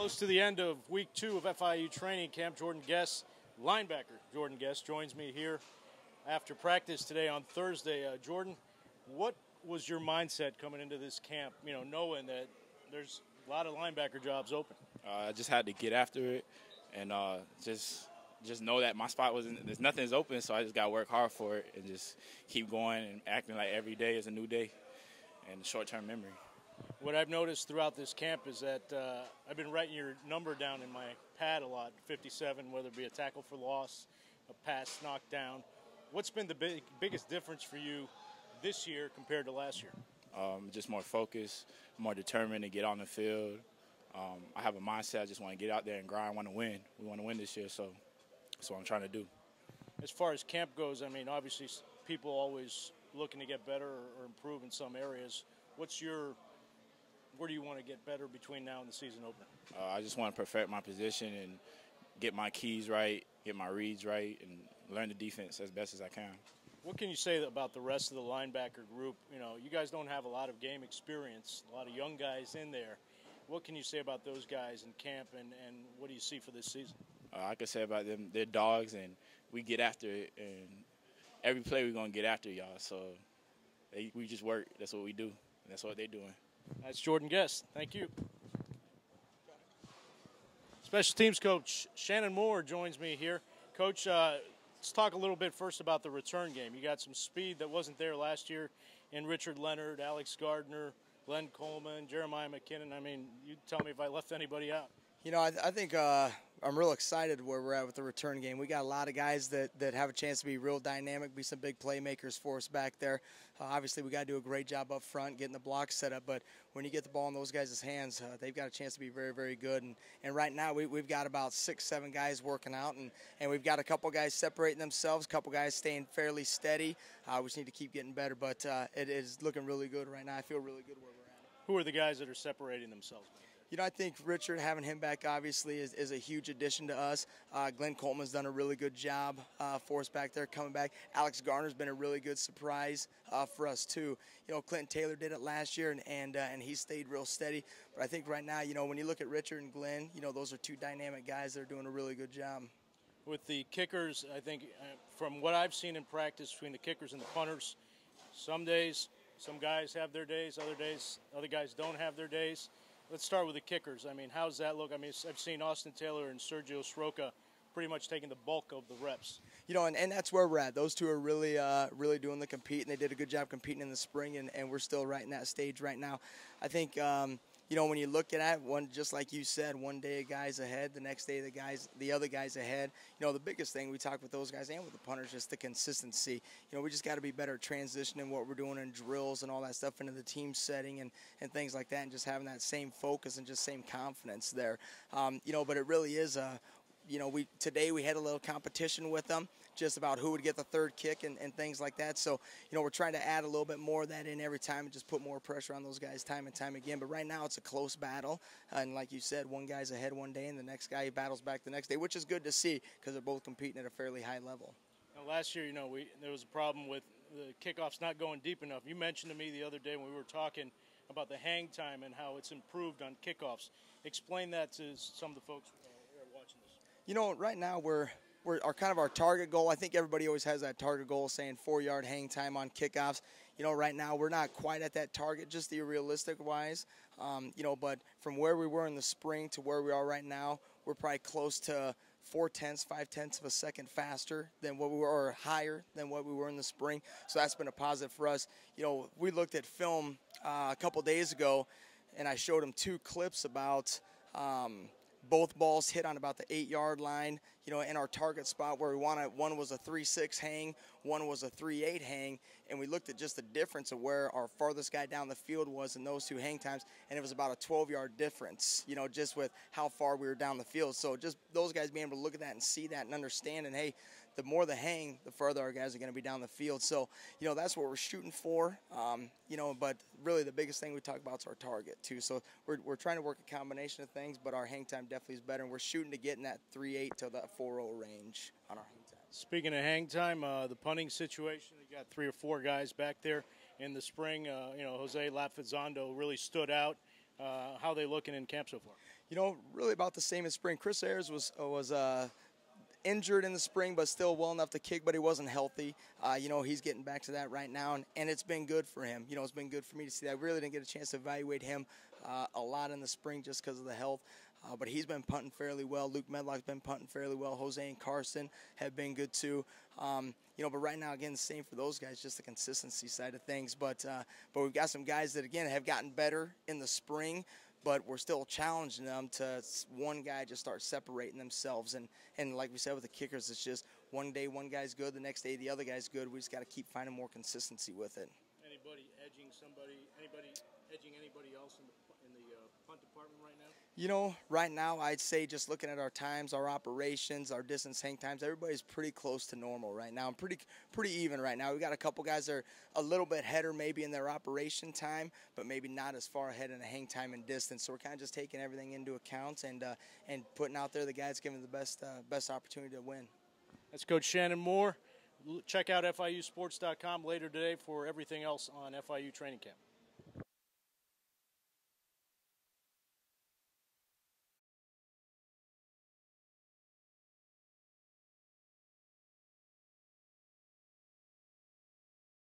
Close to the end of week 2 of FIU training camp, Jordan Guest, linebacker Jordan Guest, joins me here after practice today on Thursday. Jordan, what was your mindset coming into this camp, knowing that there's a lot of linebacker jobs open? I just had to get after it and just know that my spot there's nothing's open, so I just got to work hard for it and just keep going and acting like every day is a new day and short-term memory. What I've noticed throughout this camp is that I've been writing your number down in my pad a lot, 57, whether it be a tackle for loss, a pass knocked down. What's been the biggest difference for you this year compared to last year? Just more focused, more determined to get on the field. I have a mindset, I just want to get out there and grind, want to win. We want to win this year, so that's what I'm trying to do. As far as camp goes, obviously people always looking to get better or improve in some areas. Where do you want to get better between now and the season opener? I just want to perfect my position and get my keys right, get my reads right, and learn the defense as best as I can. What can you say about the rest of the linebacker group? You guys don't have a lot of game experience, a lot of young guys in there. What can you say about those guys in camp, and what do you see for this season? That's Jordan Guest. Thank you. Special teams coach Shannon Moore joins me here. Coach, let's talk a little bit first about the return game. You got some speed that wasn't there last year in Richard Leonard, Alex Gardner, Glenn Coleman, Jeremiah McKinnon. You tell me if I left anybody out. I think I'm real excited where we're at with the return game. We got a lot of guys that have a chance to be real dynamic, be some big playmakers for us back there. Obviously, we got to do a great job up front getting the blocks set up, but when you get the ball in those guys' hands, they've got a chance to be very, very good. And right now, we've got about 6-7 guys working out, and we've got a couple guys separating themselves, a couple guys staying fairly steady. We just need to keep getting better, but it is looking really good right now. I feel really good where we're at. Who are the guys that are separating themselves? I think Richard, having him back, obviously, is a huge addition to us. Glenn Coleman's done a really good job for us back there coming back. Alex Garner's been a really good surprise for us, too. Clinton Taylor did it last year, and he stayed real steady. But I think right now, when you look at Richard and Glenn, those are two dynamic guys that are doing a really good job. With the kickers, I think from what I've seen in practice between the kickers and the punters, some days, some guys have their days, other guys don't have their days. Let's start with the kickers. How's that look? I've seen Austin Taylor and Sergio Sroka pretty much taking the bulk of the reps. And that's where we're at. Those two are really doing the compete, and they did a good job competing in the spring, and we're still right in that stage right now. I think, when you look at it, just like you said, one day a guy's ahead, the next day the other guy's ahead. The biggest thing we talk with those guys and with the punters is the consistency. We just got to be better at transitioning what we're doing in drills and all that stuff into the team setting and things like that, and just having that same focus and just same confidence there. But it really is today we had a little competition with them just about who would get the third kick and things like that. So, we're trying to add a little bit more of that in every time and just put more pressure on those guys time and time again. But right now it's a close battle. And like you said, one guy's ahead one day and the next guy battles back the next day, which is good to see because they're both competing at a fairly high level. Now, last year, there was a problem with the kickoffs not going deep enough. You mentioned to me the other day when we were talking about the hang time and how it's improved on kickoffs. Explain that to some of the folks who are watching this. Right now we're our target goal. I think everybody always has that target goal saying 4-yard hang time on kickoffs. Right now we're not quite at that target, just the realistic wise. But from where we were in the spring to where we are right now, we're probably close to 5/10 of a second faster than what we were, or higher than what we were in the spring. So that's been a positive for us. We looked at film a couple days ago, and I showed them 2 clips about both balls hit on about the 8-yard line, in our target spot where we wanted. One was a 3-6 hang, one was a 3-8 hang, and we looked at just the difference of where our farthest guy down the field was in those 2 hang times, and it was about a 12-yard difference, just with how far we were down the field. So just those guys being able to look at that and see that and understand, and hey, the more the hang, the further our guys are going to be down the field. So, that's what we're shooting for, but really the biggest thing we talk about is our target, too. So we're trying to work a combination of things, but our hang time definitely is better, and we're shooting to get in that 3-8 to that 4-0 range on our hang time. Speaking of hang time, the punting situation, you got 3 or 4 guys back there in the spring. Jose Lafizando really stood out. How are they looking in camp so far? You know, really about the same as spring. Chris Ayers was injured in the spring, but still well enough to kick, but he wasn't healthy. You know, he's getting back to that right now, and it's been good for him. You know, it's been good for me to see that. I really didn't get a chance to evaluate him a lot in the spring just because of the health, but he's been punting fairly well. Luke Medlock's been punting fairly well. Jose and Carson have been good too. You know, but right now, again, the same for those guys, just the consistency side of things. But we've got some guys that, again, have gotten better in the spring, but we're still challenging them to one guy just start separating themselves. And like we said with the kickers, it's just one day one guy's good, the next day the other guy's good. We just got to keep finding more consistency with it. Anybody edging anybody else in the punt department right now? You know, right now I'd say just looking at our times, our operations, our distance hang times, everybody's pretty close to normal right now. I'm pretty even right now. We got a couple guys that are a little bit ahead or maybe in their operation time, but maybe not as far ahead in the hang time and distance. So we're kind of just taking everything into account and putting out there the guys giving the best opportunity to win. That's Coach Shannon Moore. Check out FIUsports.com later today for everything else on FIU training camp.